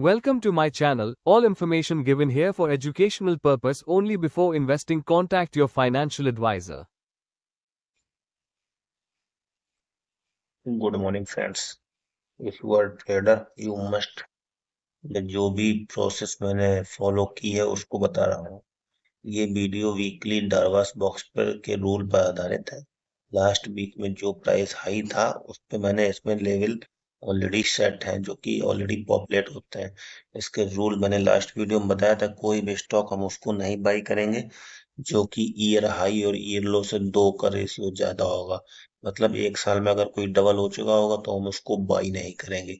Welcome to my channel. All information given here for educational purpose only. Before investing, contact your financial advisor. Good morning friends. If you are trader you must, जो भी process मैंने follow की है उसको बता रहा हूँ। ये वीडियो वीकली डार्वास बॉक्स पर के रूल पर आधारित है। लास्ट वीक में जो प्राइस हाई था उस पे मैंने इसमें लेवल ऑलरेडी सेट है जो कि ऑलरेडी पॉपुलेट होते हैं। इसके रूल मैंने लास्ट वीडियो में बताया था। कोई भी स्टॉक हम उसको नहीं बाई करेंगे जो कि ईयर हाई और ईयर लो से 2 का रेशियो ज्यादा होगा। मतलब एक साल में अगर कोई डबल हो चुका होगा तो हम उसको बाई नहीं करेंगे।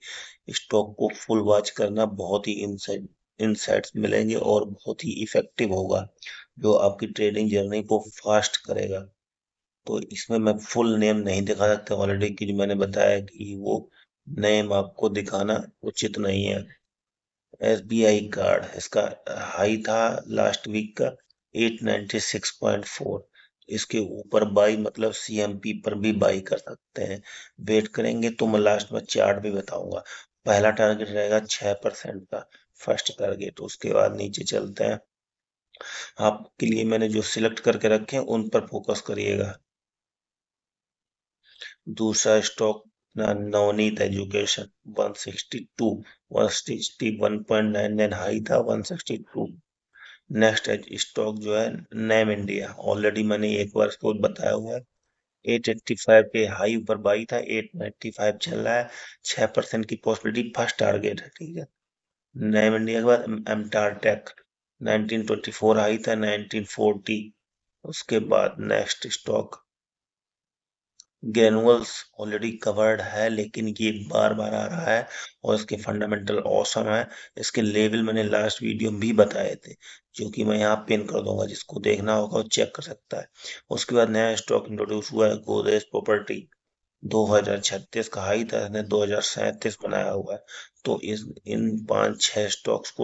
स्टॉक को फुल वॉच करना, बहुत ही इनसाइट्स मिलेंगे और बहुत ही इफेक्टिव होगा जो आपकी ट्रेडिंग जर्नी को फास्ट करेगा। तो इसमें मैं फुल नेम नहीं दिखा सकता ऑलरेडी, कि जो मैंने बताया कि वो नेम आपको दिखाना उचित नहीं है। एसबीआई कार्ड, इसका हाई था लास्ट वीक का 896.4। इसके ऊपर बाई मतलब सीएमपी पर भी बाई कर सकते हैं। वेट करेंगे तो मैं लास्ट में चार्ट भी बताऊंगा। पहला टारगेट रहेगा 6% का, फर्स्ट टारगेट। उसके बाद नीचे चलते हैं। आपके लिए मैंने जो सिलेक्ट करके रखे हैं उन पर फोकस करिएगा। दूसरा स्टॉक नवनीत एजुकेशन 162, 161.99 हाई था 162। नेक्स्ट स्टॉक जो है नेम इंडिया, ऑलरेडी मैंने एक बार इसको बताया हुआ है। 885 के हाई ऊपर बाई था, 895 चल रहा है। 6% की पॉसिबिलिटी, फर्स्ट टारगेट है, ठीक है। नेम इंडिया के बाद एमटार टेक 1924 हाई था 1940। उसके बाद next stock granules, already covered है लेकिन ये बार बार आ रहा है और इसके फंडामेंटल ऑसम है। इसके लेवल मैंने लास्ट वीडियो में भी बताए थे जो कि मैं यहाँ पिन कर दूंगा, जिसको देखना होगा वो चेक कर सकता है। उसके बाद नया स्टॉक इंट्रोड्यूस हुआ है गोदरेज प्रॉपर्टी, 2036 का हाई था, इसने 2037 बनाया हुआ है। तो इस इन 5-6 स्टॉक्स को